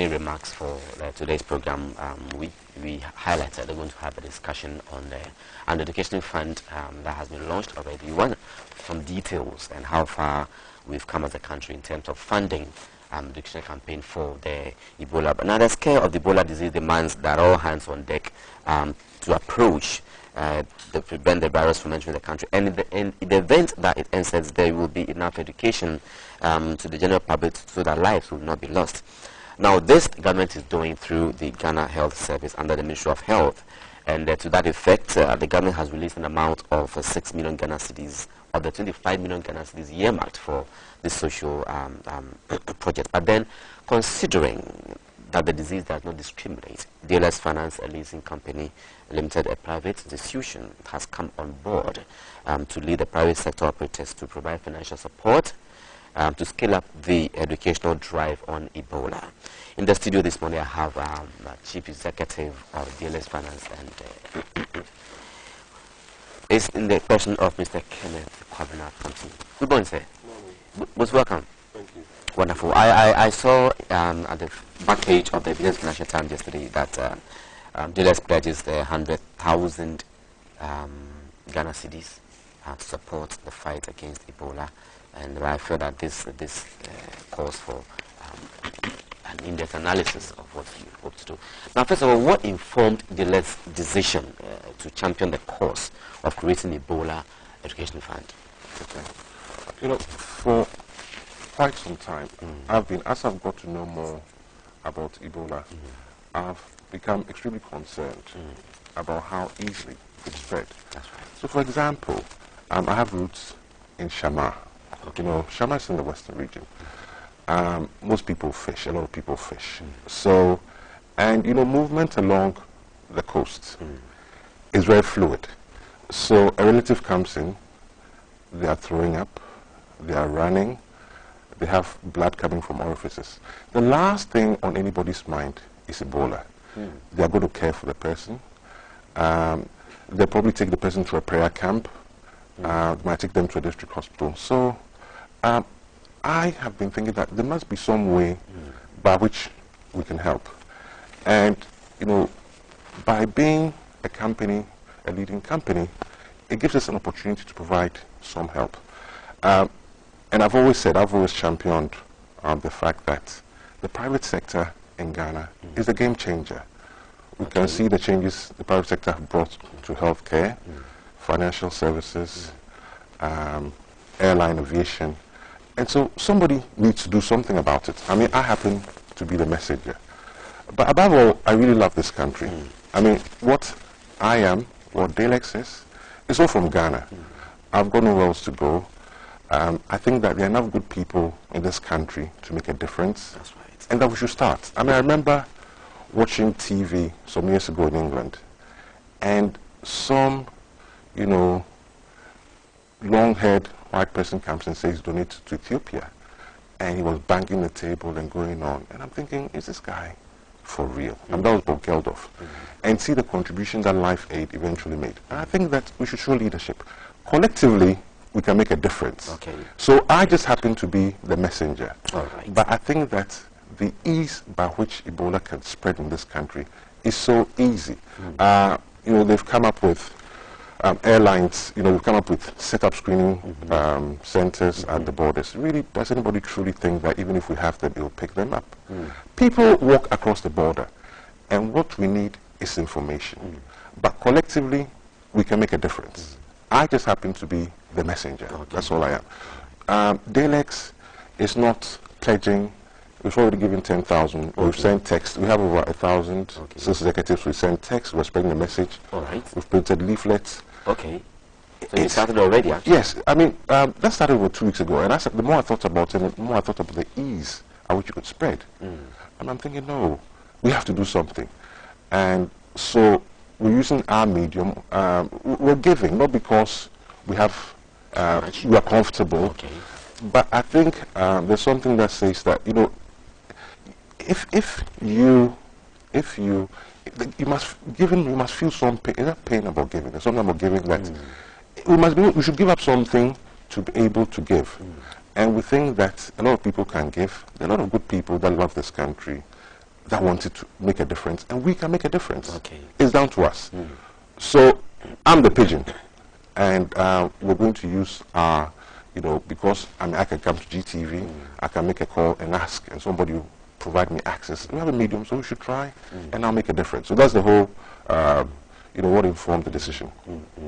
opening remarks for today's program, we highlighted we're going to have a discussion on an educational fund that has been launched already. We want some details and how far we've come as a country in terms of funding the educational campaign for the Ebola. But now the scale of the Ebola disease demands that all hands on deck to approach to prevent the virus from entering the country. And in the event that it ends, there will be enough education to the general public so that lives will not be lost. Now, this government is doing through the Ghana Health Service under the Ministry of Health. And to that effect, the government has released an amount of 6 million Ghana cedis, of the 25 million Ghana cedis earmarked for this social project. But then, considering that the disease does not discriminate, Dalex Finance, a leasing company limited, a private institution, has come on board to lead the private sector operators to provide financial support to scale up the educational drive on Ebola. In the studio this morning, I have Chief Executive of Dalex Finance, and it's in the person of Mr. Kenneth Kwamina Thompson. Good morning, sir. Good morning. Most welcome. Thank you. Wonderful. I saw at the back page of the Business Financial Times yesterday that Dalex pledges the 100,000 Ghana cedis to support the fight against Ebola, and I feel that this calls for an in-depth analysis of what you hope to do. Now, first of all, what informed Dalex's decision to champion the cause of creating Ebola Education Fund? Okay. You know, for quite some time, as I've got to know more about Ebola, I've become extremely concerned about how easily it spread. That's right. So, for example, I have roots in Shama. Okay. You know, Shama is in the western region. Most people fish, a lot of people fish. So, and you know, movement along the coast is very fluid. So a relative comes in, they are throwing up, they are running, they have blood coming from orifices. The last thing on anybody's mind is Ebola. They are going to care for the person. They'll probably take the person to a prayer camp. Might take them to a district hospital. So I have been thinking that there must be some way by which we can help. And, you know, by being a company, a leading company, it gives us an opportunity to provide some help. And I've always championed the fact that the private sector in Ghana is a game changer. We can see the changes the private sector have brought to healthcare, financial services, airline aviation. And so somebody needs to do something about it. I mean, I happen to be the messenger. But above all, I really love this country. I mean, what I am, what Dalex is all from Ghana. I've got nowhere else to go. I think that there are enough good people in this country to make a difference. That's right. And that we should start. I mean, I remember watching TV some years ago in England, and some, you know, long-haired white person comes and says donate to Ethiopia, and he was banging the table and going on, and I'm thinking, is this guy for real? And that was Bob Geldof. And see the contribution that Life Aid eventually made. And I think that we should show leadership. Collectively, we can make a difference. Okay. So I just happen to be the messenger. All right. But I think that the ease by which Ebola can spread in this country is so easy. You know, they've come up with airlines, you know, we've come up with set-up screening centers at the borders. Really, does anybody truly think that even if we have them, it will pick them up? People walk across the border, and what we need is information. But collectively, we can make a difference. I just happen to be the messenger. That's all I am. Dalex is not pledging. We've already given 10,000. We've sent text. We have over 1,000 sales executives. We sent text. We're spreading the message. All right. We've printed leaflets. Okay. So you started already, actually? Yes. I mean, that started over 2 weeks ago. And the more I thought about it, the more I thought about the ease at which you could spread. And I'm thinking, no, we have to do something. And so we're using our medium. We're giving, not because we have, we are comfortable. But I think there's something that says that, you know, if you must you must feel some pain. There's not pain about giving. There's something about giving that we should give up something to be able to give. And we think that a lot of people can give. There are a lot of good people that love this country. that wanted to make a difference, and we can make a difference. Okay. It's down to us. So I'm the pigeon, and we're going to use our, because I can come to GTV, I can make a call and ask, and somebody will provide me access. We have a medium, so we should try, and I'll make a difference. So that's the whole, what informed the decision.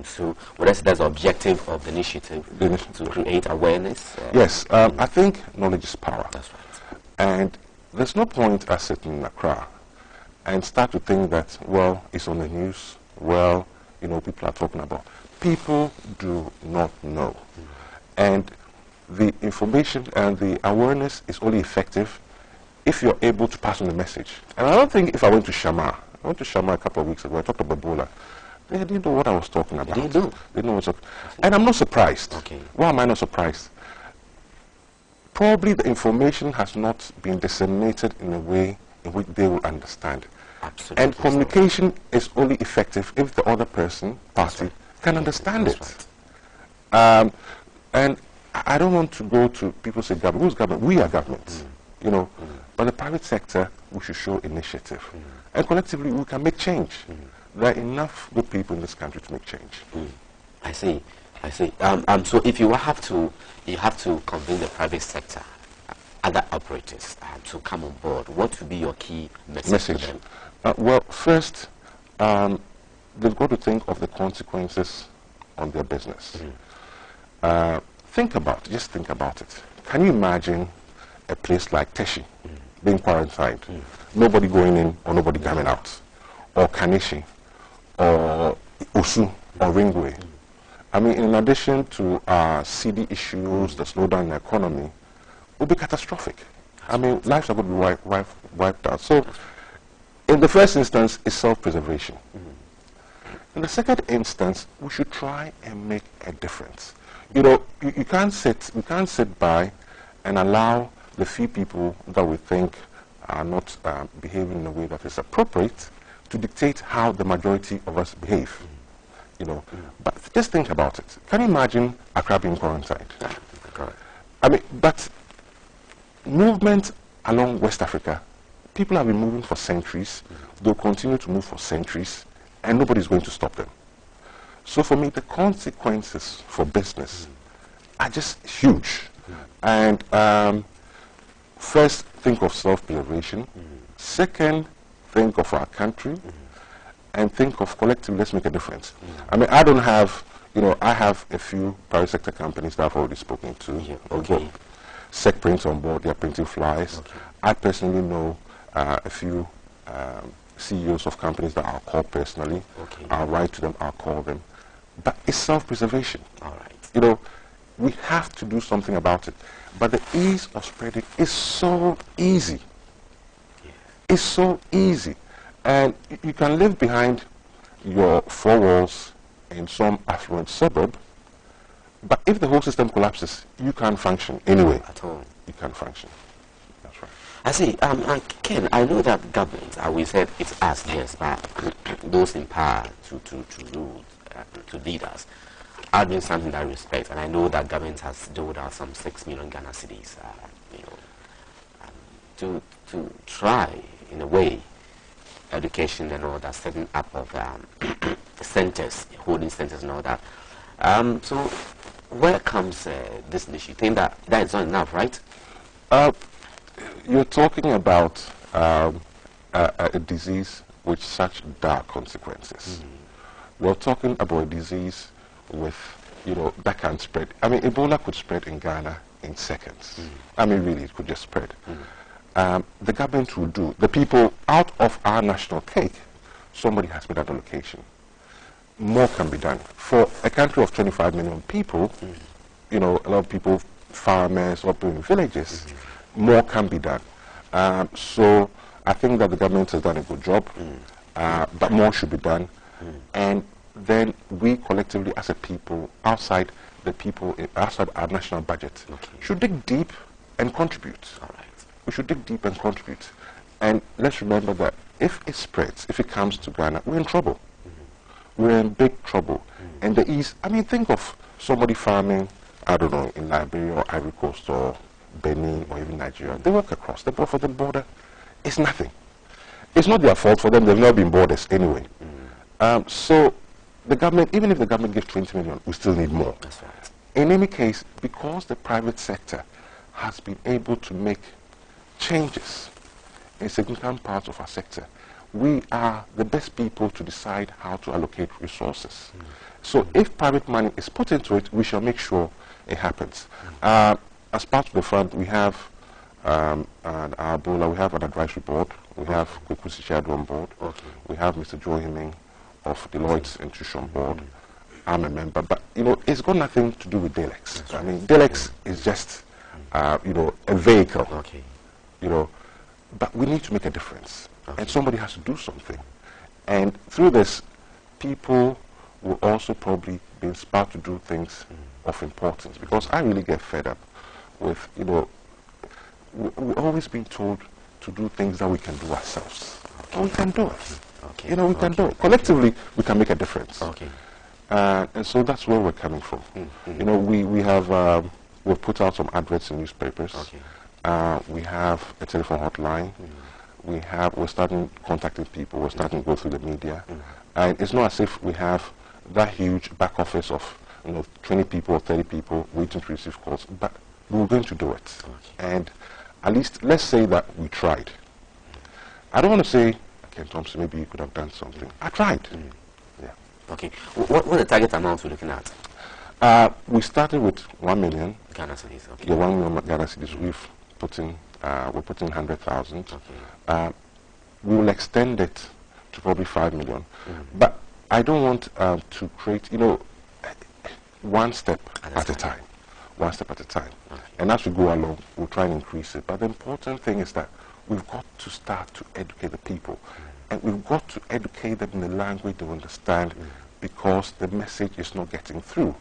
So that's the objective of the initiative, to create awareness? Yes, I think knowledge is power. That's right. And there's no point us sitting in Accra and start to think that, well, it's on the news, well, people are talking about. People do not know. And the information and the awareness is only effective if you're able to pass on the message. And I don't think if I went to Shama a couple of weeks ago, I talked about Ebola. They didn't know what I was talking about. They didn't know. They know what's up. And I'm not surprised. Okay. Why am I not surprised? Probably the information has not been disseminated in a way in which they will understand. Absolutely. And communication is only effective if the other party, can understand it. Right. And I don't want to go to people say government. Who's government? We are government. But the private sector, we should show initiative. And collectively, we can make change. There are enough good people in this country to make change. I see. So if you have to convince the private sector, other operators to come on board, what would be your key message to them? Well, first, they've got to think of the consequences on their business. Just think about it. Can you imagine a place like Teshi being quarantined, nobody going in or nobody coming out, or Kanishi, or Osu, or Ringway? I mean, in addition to CD issues, the slowdown in the economy, will be catastrophic. I mean, lives are going to be wiped out. So, in the first instance, it's self-preservation. In the second instance, we should try and make a difference. You can't sit by and allow the few people that we think are not behaving in a way that is appropriate to dictate how the majority of us behave. But just think about it. Can you imagine Accra being quarantined? I mean, but movement along West Africa, people have been moving for centuries. They'll continue to move for centuries, and nobody's going to stop them. So for me, the consequences for business are just huge. And first, think of self-preservation. Second, think of our country. And think of collectively, let's make a difference. I mean, I don't have, I have a few private sector companies that I've already spoken to. Yeah, okay. Sec Prints on board, they're printing flyers. Okay. I personally know a few CEOs of companies that I'll call personally. Okay. I'll write to them, I'll call them. But it's self-preservation. All right. We have to do something about it. But the ease of spreading is so easy. Yeah. It's so easy. And you can live behind your four walls in some affluent suburb, but if the whole system collapses, you can't function anyway. At all. You can't function. That's right. I see. Ken, I know that government, we said it's us, yes, but those in power to rule, to lead us, are doing something that I respect, and I know that government has doled out some 6 million Ghana cedis, to try, in a way, education and all that, setting up of centers, holding centers and all that. So where comes this issue? You think that is not enough, right? You're talking about a disease with such dark consequences. We're talking about a disease with, that can spread. I mean, Ebola could spread in Ghana in seconds. I mean, really, it could just spread. The government will do. The people out of our national cake, somebody has made that allocation. More can be done. For a country of 25 million people, a lot of people, farmers, up in villages, more can be done. So I think that the government has done a good job, but more should be done. And then we collectively as a people, outside our national budget, should dig deep and contribute. All right. We should dig deep and contribute. And let's remember that if it spreads, if it comes to Ghana, we're in trouble. We're in big trouble. And the east, I mean, think of somebody farming, I don't know, in Liberia or Ivory Coast or Benin or even Nigeria. They work across the border. For the border, it's nothing. it's not their fault for them. They've never been borders anyway. So the government, even if the government gives 20 million, we still need more. That's right. In any case, because the private sector has been able to make changes in significant parts of our sector, we are the best people to decide how to allocate resources. So if private money is put into it, we shall make sure it happens. As part of the fund, we have our Ebola, we have an advisory board, we have Kukusi Shadu on board, we have Mr. Joe Heming of Deloitte's Institution Board. I'm a member, but it's got nothing to do with Dalex. I mean, Dalex is just a vehicle. But we need to make a difference, and somebody has to do something. And through this, people will also probably be inspired to do things of importance, because I really get fed up with, we're always being told to do things that we can do ourselves. And we can do it. We can do it. Collectively, we can make a difference. And so that's where we're coming from. We've put out some adverts in newspapers. We have a telephone hotline. We're starting contacting people. We're starting to go through the media. And it's not as if we have that huge back office of 20 people or 30 people waiting to receive calls, but we're going to do it. And at least let's say that we tried. I don't want to say, Ken Thompson, maybe you could have done something. I tried. Okay. What the target amount we're looking at? We started with 1 million. Ghana cedis. Okay. The 1 million Ghana cedis. We're putting 100,000. We will extend it to probably 5 million. But I don't want to create, one step at a time. One step at a time. And as we go along, we'll try and increase it. But the important thing is that we've got to start to educate the people. And we've got to educate them in the language they understand, because the message is not getting through.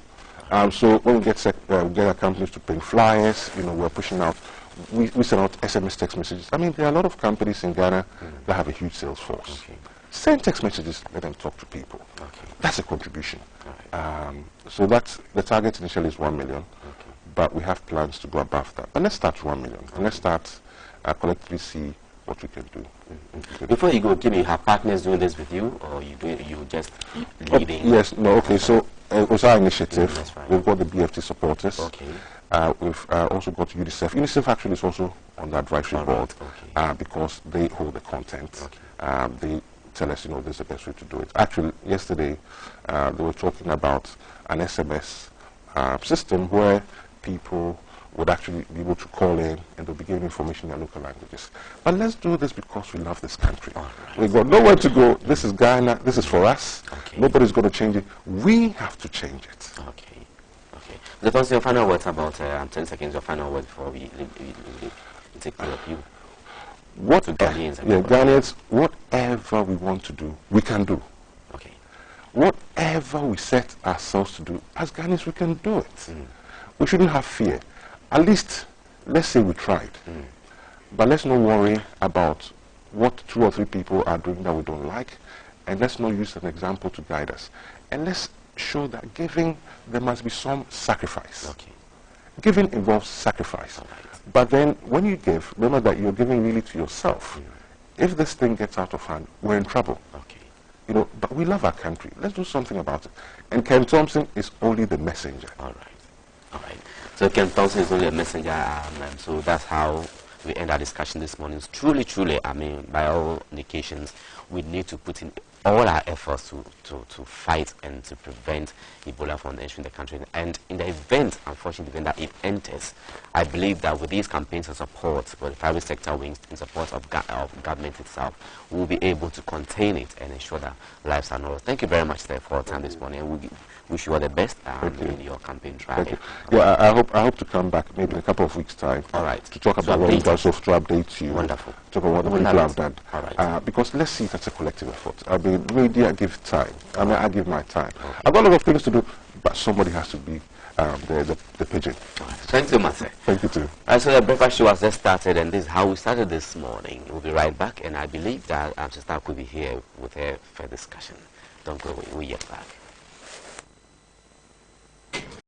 So when we get our companies to print flyers, we're pushing out, we send out SMS text messages. I mean, there are a lot of companies in Ghana that have a huge sales force. Send text messages, let them talk to people. That's a contribution. So that's the target initially is 1 million, but we have plans to go above that. But let's start with 1 million, and let's start collectively see what we can do. Before you go, can you have partners doing this with you, or you just leading? Yes, no, okay, so it was our initiative. We've got the BFT supporters. We've also got UNICEF. UNICEF actually is also on the advisory board because they hold the content. They tell us, this is the best way to do it. Actually, yesterday they were talking about an SMS system where people would actually be able to call in and they'll be giving information in their local languages. But let's do this because we love this country. We've got nowhere to go. This is Ghana. This is for us. Nobody's going to change it. We have to change it. The your final words about 10 seconds, your final words before we take care of you. Ghanaians, whatever we want to do, we can do. Whatever we set ourselves to do, as Ghanaians, we can do it. We shouldn't have fear. At least, let's say we tried. But let's not worry about what 2 or 3 people are doing that we don't like, and let's not use an example to guide us. And let's show that giving, there must be some sacrifice. Giving involves sacrifice. But then, when you give, remember that you're giving really to yourself. If this thing gets out of hand, we're in trouble. But we love our country. Let's do something about it. And Ken Thompson is only the messenger. All right. So Ken Thompson is only a messenger. So that's how we end our discussion this morning. Truly, I mean, by all indications, we need to put in all our efforts to fight and to prevent Ebola from entering the country. And in the event, unfortunately, that it enters, I believe that with these campaigns and support for the private sector wings in support of government itself, we'll be able to contain it and ensure that lives are not lost. Thank you very much, sir, for your time this morning. And we wish you all the best in your campaign drive. Yeah, I hope to come back maybe in a couple of weeks' time. To talk about what we've done, to update you. Wonderful. Talk about what the people have done. Because let's see it as a collective effort. I mean, media give time. I mean, I give my time. I've got a lot of things to do, but somebody has to be the pigeon. Thanks so much, sir. Thank you too. So the breakfast show has just started, and this is how we started this morning. We'll be right back, and I believe that Sister could be here with her for discussion. Don't go away. We'll get back.